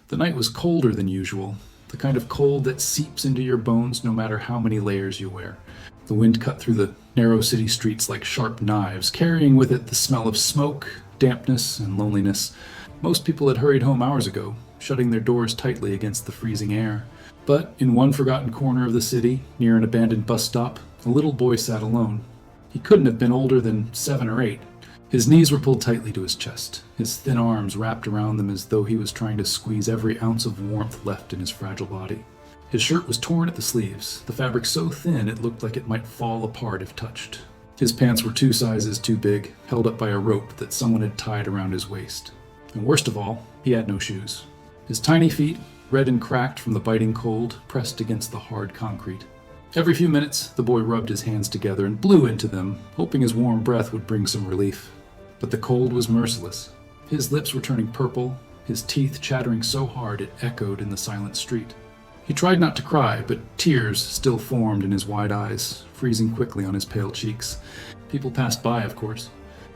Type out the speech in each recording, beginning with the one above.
The night was colder than usual, the kind of cold that seeps into your bones no matter how many layers you wear. The wind cut through the narrow city streets like sharp knives, carrying with it the smell of smoke, dampness, and loneliness. Most people had hurried home hours ago, shutting their doors tightly against the freezing air. But in one forgotten corner of the city, near an abandoned bus stop, a little boy sat alone. He couldn't have been older than 7 or 8. His knees were pulled tightly to his chest, his thin arms wrapped around them as though he was trying to squeeze every ounce of warmth left in his fragile body. His shirt was torn at the sleeves, the fabric so thin it looked like it might fall apart if touched. His pants were 2 sizes too big, held up by a rope that someone had tied around his waist. And worst of all, he had no shoes. His tiny feet, red and cracked from the biting cold, pressed against the hard concrete. Every few minutes, the boy rubbed his hands together and blew into them, hoping his warm breath would bring some relief. But the cold was merciless. His lips were turning purple, his teeth chattering so hard it echoed in the silent street. He tried not to cry, but tears still formed in his wide eyes, freezing quickly on his pale cheeks. People passed by, of course.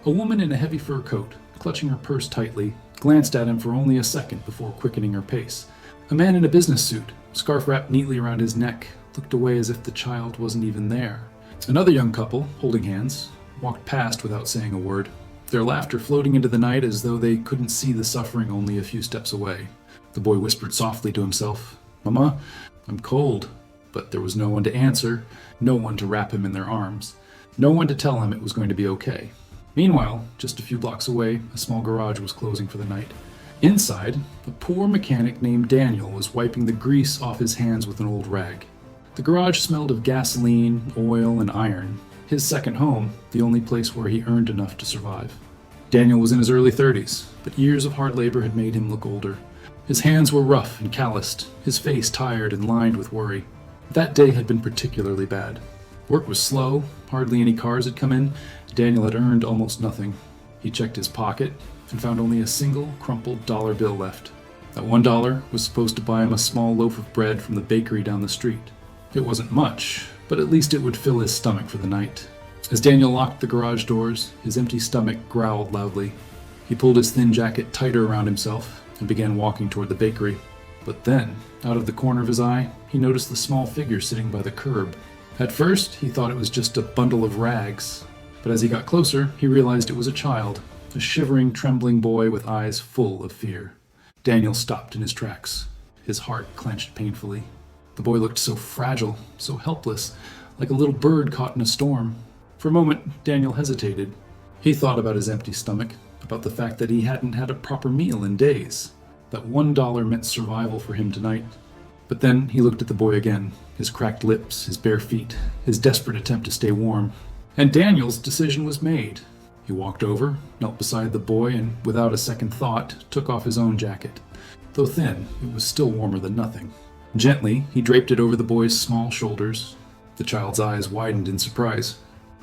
A woman in a heavy fur coat, clutching her purse tightly, glanced at him for only a second before quickening her pace. A man in a business suit, scarf wrapped neatly around his neck, looked away as if the child wasn't even there. Another young couple, holding hands, walked past without saying a word, their laughter floating into the night as though they couldn't see the suffering only a few steps away. The boy whispered softly to himself, "Mama, I'm cold." But there was no one to answer, no one to wrap him in their arms, no one to tell him it was going to be okay. Meanwhile, just a few blocks away, a small garage was closing for the night. Inside, a poor mechanic named Daniel was wiping the grease off his hands with an old rag. The garage smelled of gasoline, oil, and iron. His second home, the only place where he earned enough to survive. Daniel was in his early 30s, but years of hard labor had made him look older. His hands were rough and calloused, his face tired and lined with worry. That day had been particularly bad. Work was slow, hardly any cars had come in. Daniel had earned almost nothing. He checked his pocket and found only a single crumpled dollar bill left. That $1 was supposed to buy him a small loaf of bread from the bakery down the street. It wasn't much, but at least it would fill his stomach for the night. As Daniel locked the garage doors, his empty stomach growled loudly. He pulled his thin jacket tighter around himself and began walking toward the bakery. But then, out of the corner of his eye, he noticed the small figure sitting by the curb. At first, he thought it was just a bundle of rags, but as he got closer, he realized it was a child, a shivering, trembling boy with eyes full of fear. Daniel stopped in his tracks. His heart clenched painfully. The boy looked so fragile, so helpless, like a little bird caught in a storm. For a moment, Daniel hesitated. He thought about his empty stomach, about the fact that he hadn't had a proper meal in days, that $1 meant survival for him tonight. But then he looked at the boy again, his cracked lips, his bare feet, his desperate attempt to stay warm. And Daniel's decision was made. He walked over, knelt beside the boy, and without a second thought, took off his own jacket. Though thin, it was still warmer than nothing. Gently, he draped it over the boy's small shoulders. The child's eyes widened in surprise.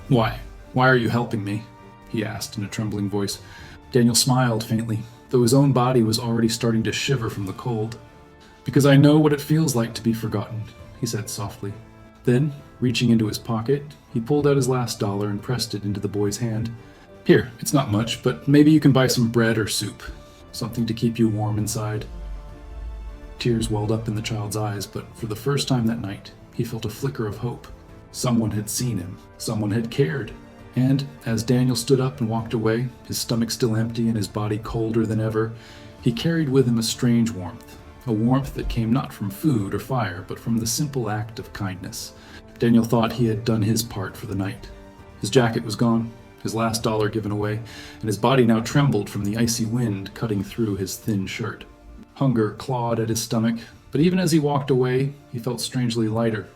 Why? Why are you helping me?" he asked in a trembling voice. Daniel smiled faintly, though his own body was already starting to shiver from the cold. "Because I know what it feels like to be forgotten," he said softly. Then, reaching into his pocket, he pulled out his last dollar and pressed it into the boy's hand. "Here, it's not much, but maybe you can buy some bread or soup. Something to keep you warm inside." Tears welled up in the child's eyes, but for the first time that night, he felt a flicker of hope. Someone had seen him. Someone had cared. And as Daniel stood up and walked away, his stomach still empty and his body colder than ever, he carried with him a strange warmth. A warmth that came not from food or fire, but from the simple act of kindness. Daniel thought he had done his part for the night. His jacket was gone, his last dollar given away, and his body now trembled from the icy wind cutting through his thin shirt. Hunger clawed at his stomach, but even as he walked away, he felt strangely lighter.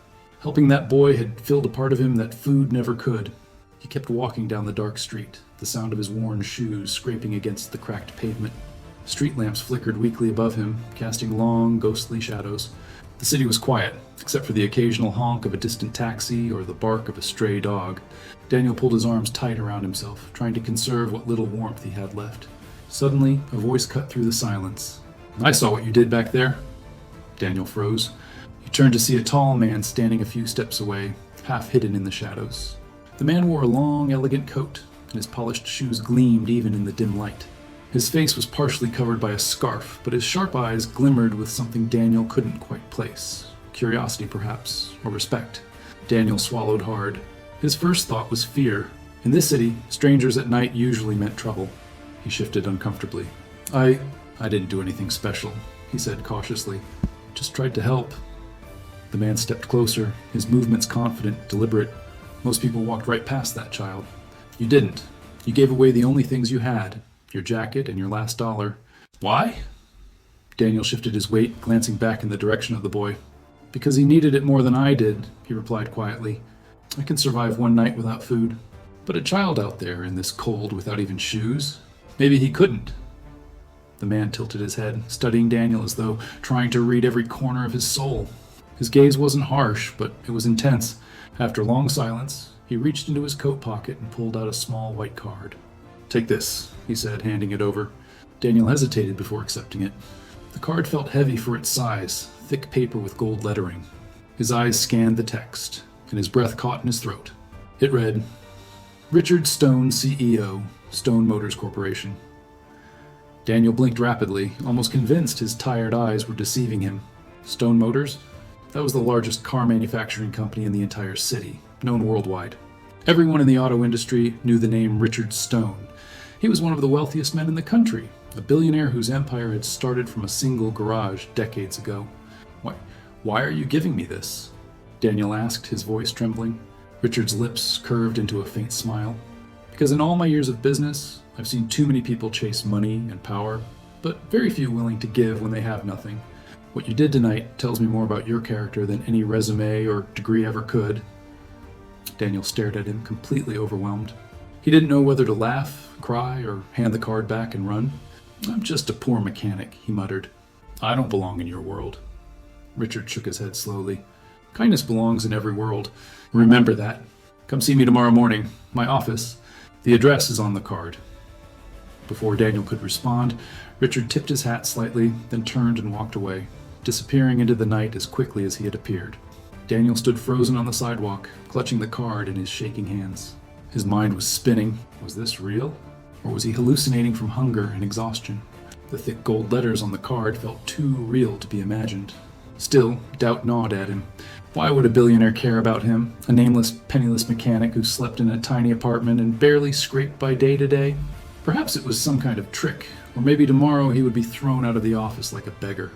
Helping that boy had filled a part of him that food never could. He kept walking down the dark street, the sound of his worn shoes scraping against the cracked pavement. Street lamps flickered weakly above him, casting long, ghostly shadows. The city was quiet, except for the occasional honk of a distant taxi or the bark of a stray dog. Daniel pulled his arms tight around himself, trying to conserve what little warmth he had left. Suddenly, a voice cut through the silence. "I saw what you did back there." Daniel froze. He turned to see a tall man standing a few steps away, half hidden in the shadows. The man wore a long, elegant coat, and his polished shoes gleamed even in the dim light. His face was partially covered by a scarf, but his sharp eyes glimmered with something Daniel couldn't quite place. Curiosity, perhaps, or respect. Daniel swallowed hard. His first thought was fear. In this city, strangers at night usually meant trouble. He shifted uncomfortably. I didn't do anything special, he said cautiously. Just tried to help. The man stepped closer, his movements confident, deliberate. Most people walked right past that child. You didn't. You gave away the only things you had, your jacket and your last dollar. Why? Daniel shifted his weight, glancing back in the direction of the boy. Because he needed it more than I did, he replied quietly. I can survive one night without food. But a child out there in this cold without even shoes? Maybe he couldn't. The man tilted his head, studying Daniel as though trying to read every corner of his soul. His gaze wasn't harsh, but it was intense. After long silence, he reached into his coat pocket and pulled out a small white card. Take this, he said, handing it over. Daniel hesitated before accepting it. The card felt heavy for its size, thick paper with gold lettering. His eyes scanned the text, and his breath caught in his throat. It read, Richard Stone, CEO, Stone Motors Corporation. Daniel blinked rapidly, almost convinced his tired eyes were deceiving him. Stone Motors? That was the largest car manufacturing company in the entire city, known worldwide. Everyone in the auto industry knew the name Richard Stone. He was one of the wealthiest men in the country, a billionaire whose empire had started from a single garage decades ago. Why are you giving me this? Daniel asked, his voice trembling. Richard's lips curved into a faint smile. Because in all my years of business, I've seen too many people chase money and power, but very few willing to give when they have nothing. What you did tonight tells me more about your character than any resume or degree ever could. Daniel stared at him, completely overwhelmed. He didn't know whether to laugh, cry, or hand the card back and run. I'm just a poor mechanic, he muttered. I don't belong in your world. Richard shook his head slowly. Kindness belongs in every world. Remember that. Come see me tomorrow morning. My office. The address is on the card. Before Daniel could respond, Richard tipped his hat slightly, then turned and walked away, disappearing into the night as quickly as he had appeared. Daniel stood frozen on the sidewalk, clutching the card in his shaking hands. His mind was spinning. Was this real? Or was he hallucinating from hunger and exhaustion? The thick gold letters on the card felt too real to be imagined. Still, doubt gnawed at him. Why would a billionaire care about him, a nameless, penniless mechanic who slept in a tiny apartment and barely scraped by day to day? Perhaps it was some kind of trick, or maybe tomorrow he would be thrown out of the office like a beggar.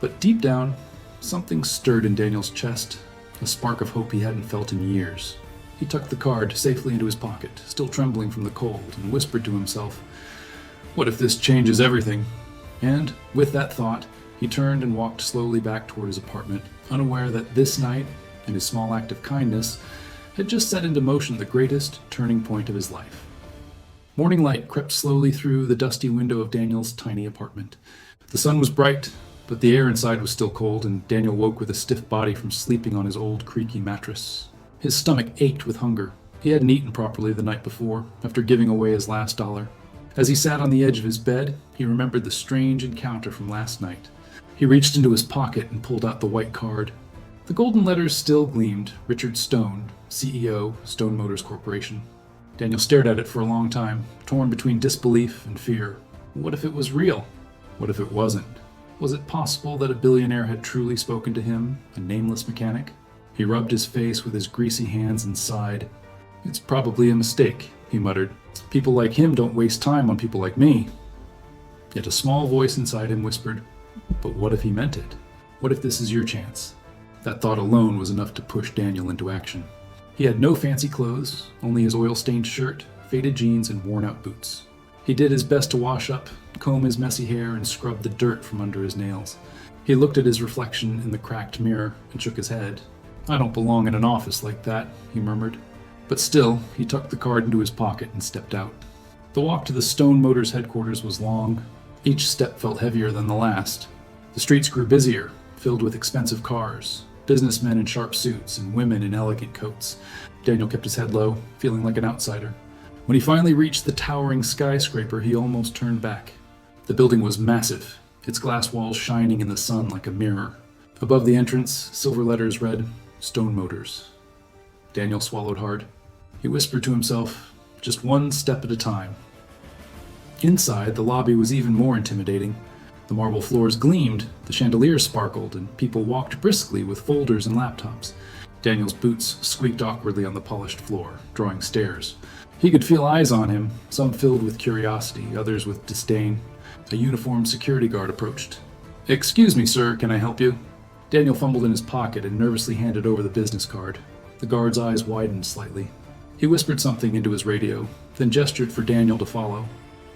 But deep down, something stirred in Daniel's chest, a spark of hope he hadn't felt in years. He tucked the card safely into his pocket, still trembling from the cold, and whispered to himself, "What if this changes everything?" And, with that thought, he turned and walked slowly back toward his apartment, unaware that this night, and his small act of kindness, had just set into motion the greatest turning point of his life. Morning light crept slowly through the dusty window of Daniel's tiny apartment. The sun was bright, but the air inside was still cold, and Daniel woke with a stiff body from sleeping on his old creaky mattress. His stomach ached with hunger. He hadn't eaten properly the night before, after giving away his last dollar. As he sat on the edge of his bed, he remembered the strange encounter from last night. He reached into his pocket and pulled out the white card. The golden letters still gleamed, Richard Stone, CEO, Stone Motors Corporation. Daniel stared at it for a long time, torn between disbelief and fear. What if it was real? What if it wasn't? Was it possible that a billionaire had truly spoken to him, a nameless mechanic? He rubbed his face with his greasy hands and sighed. It's probably a mistake, he muttered. People like him don't waste time on people like me. Yet a small voice inside him whispered, but what if he meant it? What if this is your chance? That thought alone was enough to push Daniel into action. He had no fancy clothes, only his oil-stained shirt, faded jeans, and worn-out boots. He did his best to wash up, comb his messy hair, and scrub the dirt from under his nails. He looked at his reflection in the cracked mirror and shook his head. I don't belong in an office like that, he murmured. But still, he tucked the card into his pocket and stepped out. The walk to the Stone Motors headquarters was long. Each step felt heavier than the last. The streets grew busier, filled with expensive cars, businessmen in sharp suits and women in elegant coats. Daniel kept his head low, feeling like an outsider. When he finally reached the towering skyscraper, he almost turned back. The building was massive, its glass walls shining in the sun like a mirror. Above the entrance, silver letters read, Stone Motors. Daniel swallowed hard. He whispered to himself, just one step at a time. Inside, the lobby was even more intimidating. The marble floors gleamed, the chandeliers sparkled, and people walked briskly with folders and laptops. Daniel's boots squeaked awkwardly on the polished floor, drawing stares. He could feel eyes on him, some filled with curiosity, others with disdain. A uniformed security guard approached. "Excuse me, sir, can I help you?" Daniel fumbled in his pocket and nervously handed over the business card. The guard's eyes widened slightly. He whispered something into his radio, then gestured for Daniel to follow.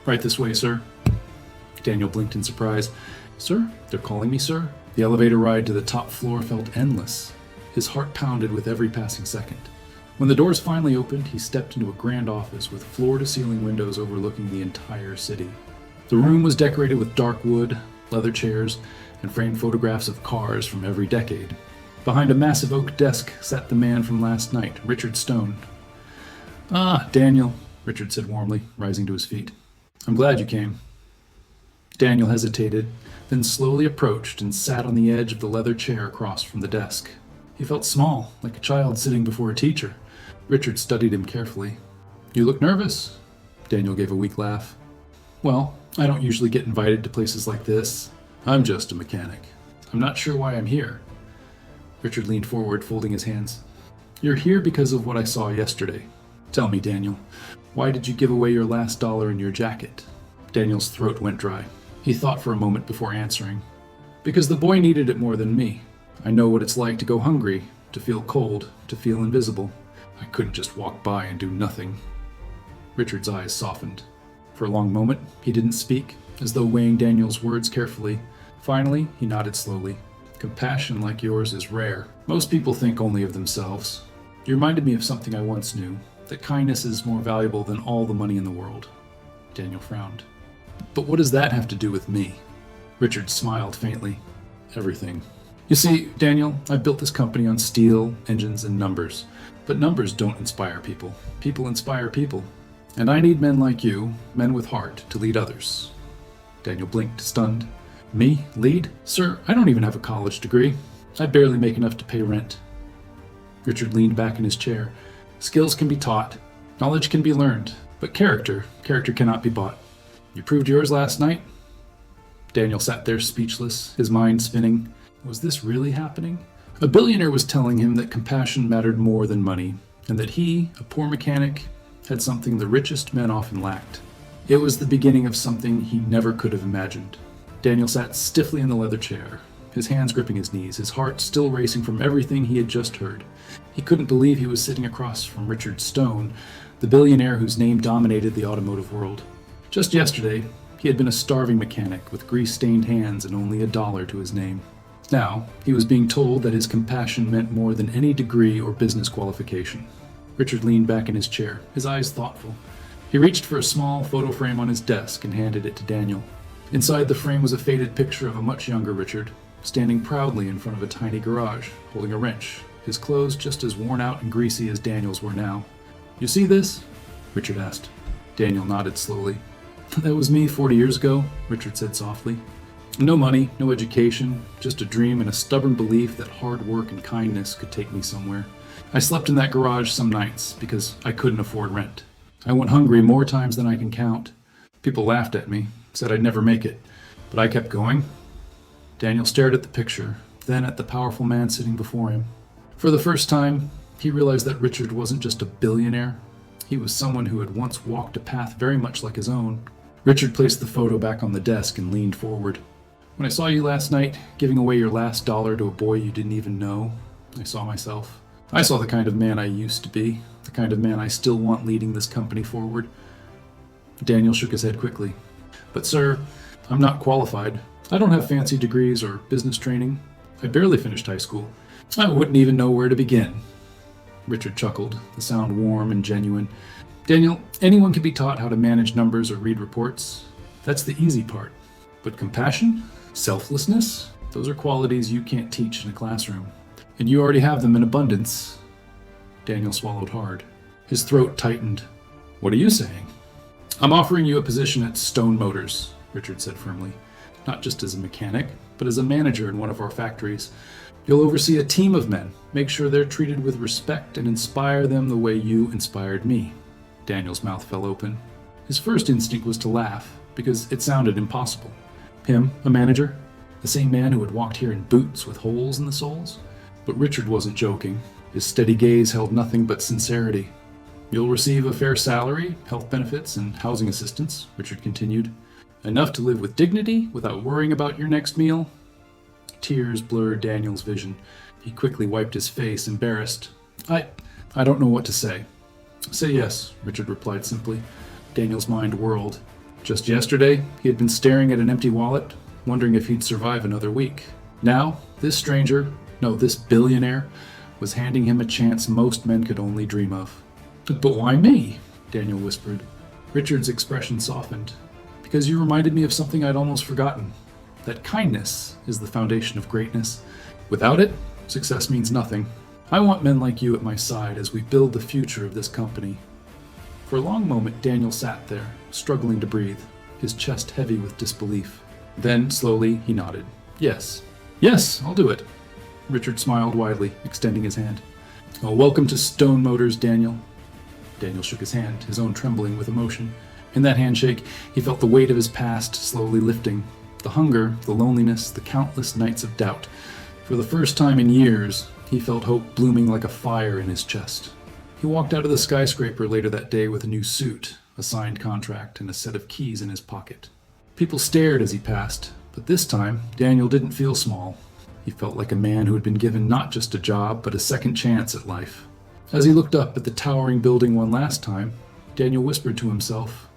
"Right this way, sir." Daniel blinked in surprise. "Sir? They're calling me sir?" The elevator ride to the top floor felt endless. His heart pounded with every passing second. When the doors finally opened, he stepped into a grand office with floor-to-ceiling windows overlooking the entire city. The room was decorated with dark wood, leather chairs, and framed photographs of cars from every decade. Behind a massive oak desk sat the man from last night, Richard Stone. "Ah, Daniel," Richard said warmly, rising to his feet. "I'm glad you came." Daniel hesitated, then slowly approached and sat on the edge of the leather chair across from the desk. He felt small, like a child sitting before a teacher. Richard studied him carefully. "You look nervous." Daniel gave a weak laugh. "Well, I don't usually get invited to places like this. I'm just a mechanic. I'm not sure why I'm here." Richard leaned forward, folding his hands. "You're here because of what I saw yesterday. Tell me, Daniel, why did you give away your last dollar in your jacket?" Daniel's throat went dry. He thought for a moment before answering. "Because the boy needed it more than me. I know what it's like to go hungry, to feel cold, to feel invisible. I couldn't just walk by and do nothing." Richard's eyes softened. For a long moment, he didn't speak, as though weighing Daniel's words carefully. Finally, he nodded slowly. "Compassion like yours is rare. Most people think only of themselves. You reminded me of something I once knew, that kindness is more valuable than all the money in the world." Daniel frowned. "But what does that have to do with me?" Richard smiled faintly. "Everything. You see, Daniel, I built this company on steel, engines, and numbers. But numbers don't inspire people. People inspire people. And I need men like you, men with heart, to lead others." Daniel blinked, stunned. "Me? Lead? Sir, I don't even have a college degree. I barely make enough to pay rent." Richard leaned back in his chair. "Skills can be taught. Knowledge can be learned. But character cannot be bought. You proved yours last night." Daniel sat there speechless, his mind spinning. Was this really happening? A billionaire was telling him that compassion mattered more than money, and that he, a poor mechanic, had something the richest men often lacked. It was the beginning of something he never could have imagined. Daniel sat stiffly in the leather chair, his hands gripping his knees, his heart still racing from everything he had just heard. He couldn't believe he was sitting across from Richard Stone, the billionaire whose name dominated the automotive world. Just yesterday, he had been a starving mechanic with grease-stained hands and only $1 to his name. Now, he was being told that his compassion meant more than any degree or business qualification. Richard leaned back in his chair, his eyes thoughtful. He reached for a small photo frame on his desk and handed it to Daniel. Inside the frame was a faded picture of a much younger Richard, standing proudly in front of a tiny garage, holding a wrench, his clothes just as worn out and greasy as Daniel's were now. "You see this?" Richard asked. Daniel nodded slowly. "That was me 40 years ago," Richard said softly. "No money, no education, just a dream and a stubborn belief that hard work and kindness could take me somewhere. I slept in that garage some nights because I couldn't afford rent. I went hungry more times than I can count. People laughed at me, said I'd never make it, but I kept going." Daniel stared at the picture, then at the powerful man sitting before him. For the first time, he realized that Richard wasn't just a billionaire. He was someone who had once walked a path very much like his own. Richard placed the photo back on the desk and leaned forward. "When I saw you last night, giving away your last dollar to a boy you didn't even know, I saw myself. I saw the kind of man I used to be, the kind of man I still want leading this company forward." Daniel shook his head quickly. "But sir, I'm not qualified. I don't have fancy degrees or business training. I barely finished high school. I wouldn't even know where to begin." Richard chuckled, the sound warm and genuine. "Daniel, anyone can be taught how to manage numbers or read reports. That's the easy part. But compassion? Selflessness? Those are qualities you can't teach in a classroom. And you already have them in abundance." Daniel swallowed hard. His throat tightened. "What are you saying?" "I'm offering you a position at Stone Motors," Richard said firmly. "Not just as a mechanic, but as a manager in one of our factories. You'll oversee a team of men, make sure they're treated with respect, and inspire them the way you inspired me." Daniel's mouth fell open. His first instinct was to laugh, because it sounded impossible. Him, a manager? The same man who had walked here in boots with holes in the soles? But Richard wasn't joking. His steady gaze held nothing but sincerity. "You'll receive a fair salary, health benefits, and housing assistance," Richard continued. "Enough to live with dignity without worrying about your next meal." Tears blurred Daniel's vision. He quickly wiped his face, embarrassed. I don't know what to say." "Say yes," Richard replied simply. Daniel's mind whirled. Just yesterday, he had been staring at an empty wallet, wondering if he'd survive another week. Now, this billionaire, was handing him a chance most men could only dream of. "But why me?" Daniel whispered. Richard's expression softened. "Because you reminded me of something I'd almost forgotten. That kindness is the foundation of greatness. Without it, success means nothing. I want men like you at my side as we build the future of this company." For a long moment, Daniel sat there, struggling to breathe, his chest heavy with disbelief. Then, slowly, he nodded. Yes, I'll do it." Richard smiled widely, extending his hand. "Well, welcome to Stone Motors, Daniel." Daniel shook his hand, his own trembling with emotion. In that handshake, he felt the weight of his past slowly lifting. The hunger, the loneliness, the countless nights of doubt. For the first time in years, he felt hope blooming like a fire in his chest. He walked out of the skyscraper later that day with a new suit, a signed contract, and a set of keys in his pocket. People stared as he passed, but this time, Daniel didn't feel small. He felt like a man who had been given not just a job, but a second chance at life. As he looked up at the towering building one last time, Daniel whispered to himself,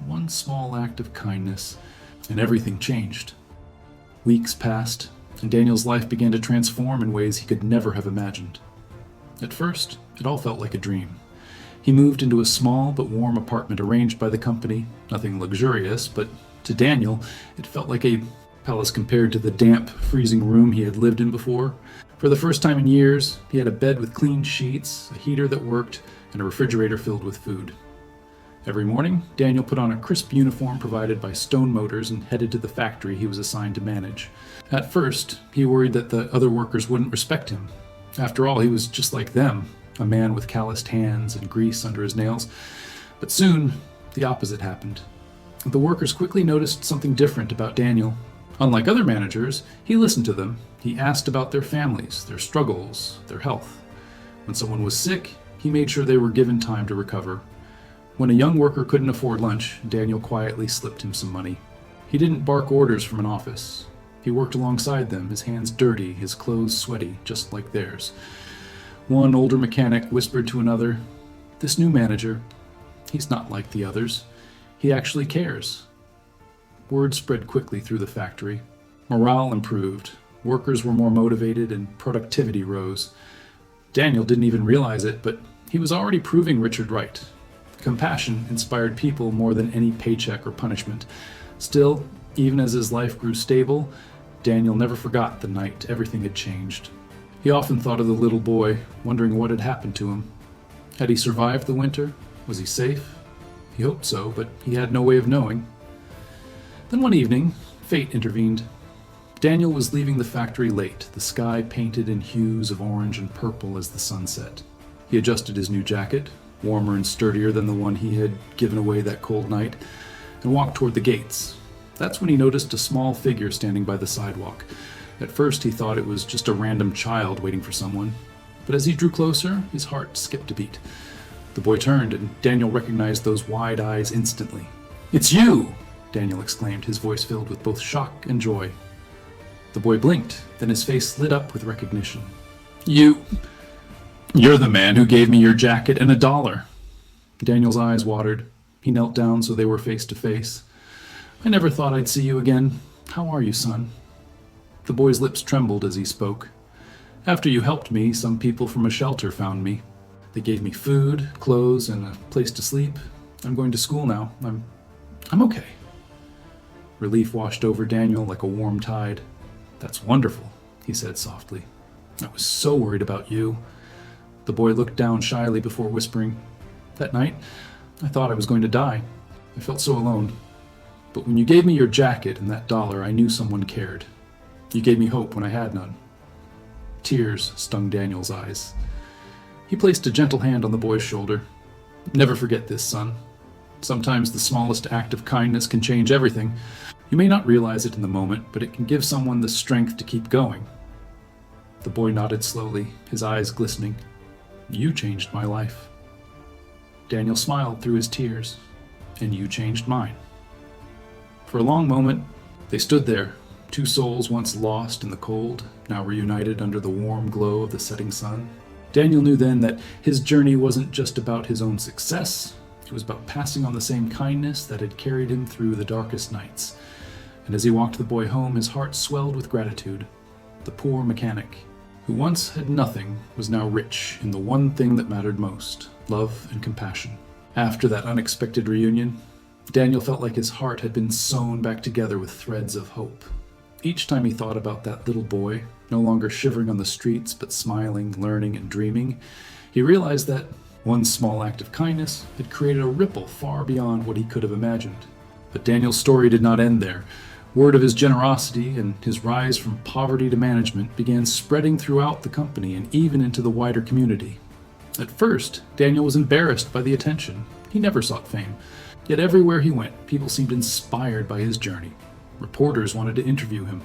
"One small act of kindness," and everything changed. Weeks passed, and Daniel's life began to transform in ways he could never have imagined. At first, it all felt like a dream. He moved into a small but warm apartment arranged by the company, nothing luxurious, but to Daniel, it felt like a palace compared to the damp, freezing room he had lived in before. For the first time in years, he had a bed with clean sheets, a heater that worked, and a refrigerator filled with food. Every morning, Daniel put on a crisp uniform provided by Stone Motors and headed to the factory he was assigned to manage. At first, he worried that the other workers wouldn't respect him. After all, he was just like them, a man with calloused hands and grease under his nails. But soon, the opposite happened. The workers quickly noticed something different about Daniel. Unlike other managers, he listened to them. He asked about their families, their struggles, their health. When someone was sick, he made sure they were given time to recover. When a young worker couldn't afford lunch, Daniel quietly slipped him some money. He didn't bark orders from an office. He worked alongside them, his hands dirty, his clothes sweaty, just like theirs. One older mechanic whispered to another, "This new manager, he's not like the others. He actually cares." Word spread quickly through the factory. Morale improved, workers were more motivated, and productivity rose. Daniel didn't even realize it, but he was already proving Richard right. Compassion inspired people more than any paycheck or punishment. Still, even as his life grew stable, Daniel never forgot the night everything had changed. He often thought of the little boy, wondering what had happened to him. Had he survived the winter? Was he safe? He hoped so, but he had no way of knowing. Then one evening, fate intervened. Daniel was leaving the factory late, the sky painted in hues of orange and purple as the sun set. He adjusted his new jacket, warmer and sturdier than the one he had given away that cold night, and walked toward the gates. That's when he noticed a small figure standing by the sidewalk. At first he thought it was just a random child waiting for someone, but as he drew closer, his heart skipped a beat. The boy turned, and Daniel recognized those wide eyes instantly. "It's you!" Daniel exclaimed, his voice filled with both shock and joy. The boy blinked, then his face lit up with recognition. You're the man who gave me your jacket and $1. Daniel's eyes watered. He knelt down so they were face to face. "I never thought I'd see you again. How are you, son?" The boy's lips trembled as he spoke. "After you helped me, some people from a shelter found me. They gave me food, clothes, and a place to sleep. I'm going to school now. I'm okay." Relief washed over Daniel like a warm tide. "That's wonderful," he said softly. "I was so worried about you." The boy looked down shyly before whispering, "That night, I thought I was going to die. I felt so alone. But when you gave me your jacket and that $1, I knew someone cared. You gave me hope when I had none." Tears stung Daniel's eyes. He placed a gentle hand on the boy's shoulder. "Never forget this, son. Sometimes the smallest act of kindness can change everything. You may not realize it in the moment, but it can give someone the strength to keep going. The boy nodded slowly, his eyes glistening. You changed my life. Daniel smiled through his tears. And you changed mine. For a long moment, they stood there, two souls once lost in the cold, now reunited under the warm glow of the setting sun. Daniel knew then that his journey wasn't just about his own success. It was about passing on the same kindness that had carried him through the darkest nights. And as he walked the boy home, his heart swelled with gratitude. The poor mechanic, who once had nothing, was now rich in the one thing that mattered most: love and compassion. After that unexpected reunion, Daniel felt like his heart had been sewn back together with threads of hope. Each time he thought about that little boy, no longer shivering on the streets but smiling, learning, and dreaming, he realized that one small act of kindness had created a ripple far beyond what he could have imagined. But Daniel's story did not end there. Word of his generosity and his rise from poverty to management began spreading throughout the company and even into the wider community. At first, Daniel was embarrassed by the attention. He never sought fame. Yet everywhere he went, people seemed inspired by his journey. Reporters wanted to interview him.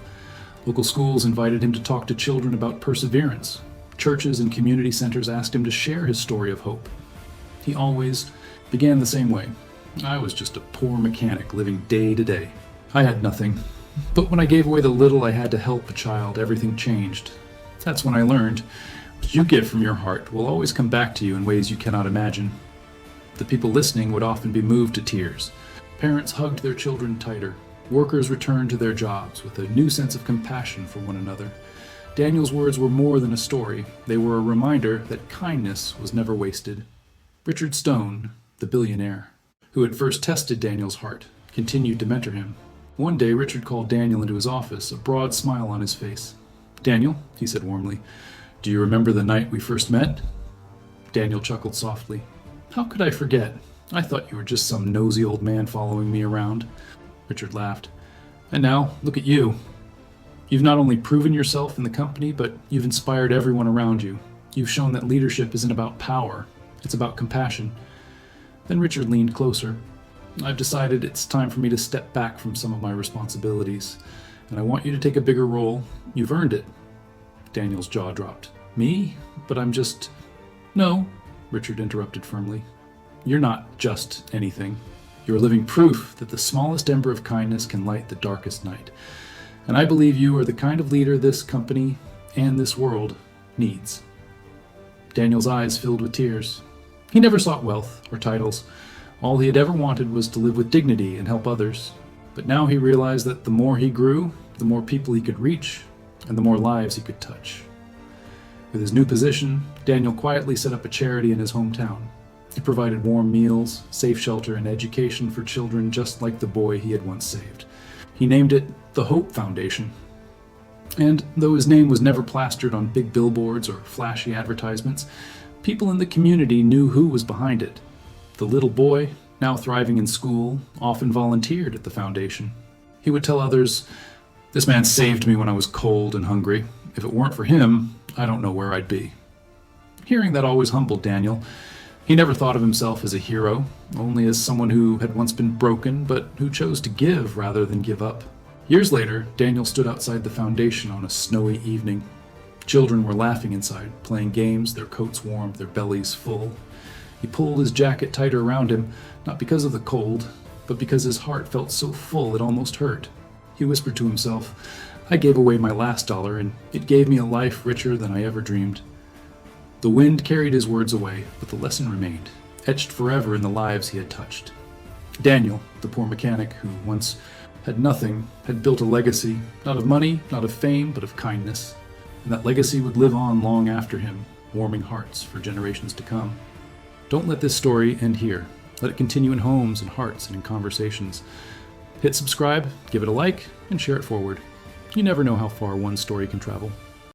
Local schools invited him to talk to children about perseverance. Churches and community centers asked him to share his story of hope. He always began the same way. I was just a poor mechanic living day to day. I had nothing. But when I gave away the little I had to help a child, everything changed. That's when I learned what you give from your heart will always come back to you in ways you cannot imagine. The people listening would often be moved to tears. Parents hugged their children tighter. Workers returned to their jobs with a new sense of compassion for one another. Daniel's words were more than a story. They were a reminder that kindness was never wasted. Richard Stone, the billionaire, who had first tested Daniel's heart, continued to mentor him. One day, Richard called Daniel into his office, a broad smile on his face. "Daniel," he said warmly, "do you remember the night we first met?" Daniel chuckled softly. "How could I forget? I thought you were just some nosy old man following me around." Richard laughed. "And now, look at you. You've not only proven yourself in the company, but you've inspired everyone around you. You've shown that leadership isn't about power, it's about compassion." Then Richard leaned closer. "I've decided it's time for me to step back from some of my responsibilities, and I want you to take a bigger role. You've earned it." Daniel's jaw dropped. "Me? But I'm just—" "No," Richard interrupted firmly. "You're not just anything. You're living proof that the smallest ember of kindness can light the darkest night. And I believe you are the kind of leader this company and this world needs." Daniel's eyes filled with tears. He never sought wealth or titles. All he had ever wanted was to live with dignity and help others. But now he realized that the more he grew, the more people he could reach, and the more lives he could touch. With his new position, Daniel quietly set up a charity in his hometown. It provided warm meals, safe shelter, and education for children just like the boy he had once saved. He named it the Hope Foundation. And though his name was never plastered on big billboards or flashy advertisements, people in the community knew who was behind it. The little boy, now thriving in school, often volunteered at the foundation. He would tell others, "This man saved me when I was cold and hungry. If it weren't for him, I don't know where I'd be." Hearing that always humbled Daniel. He never thought of himself as a hero, only as someone who had once been broken, but who chose to give rather than give up. Years later, Daniel stood outside the foundation on a snowy evening. Children were laughing inside, playing games, their coats warm, their bellies full. He pulled his jacket tighter around him, not because of the cold, but because his heart felt so full it almost hurt. He whispered to himself, "I gave away my last dollar, and it gave me a life richer than I ever dreamed." The wind carried his words away, but the lesson remained, etched forever in the lives he had touched. Daniel, the poor mechanic who once had nothing, had built a legacy, not of money, not of fame, but of kindness. And that legacy would live on long after him, warming hearts for generations to come. Don't let this story end here. Let it continue in homes and hearts and in conversations. Hit subscribe, give it a like, and share it forward. You never know how far one story can travel.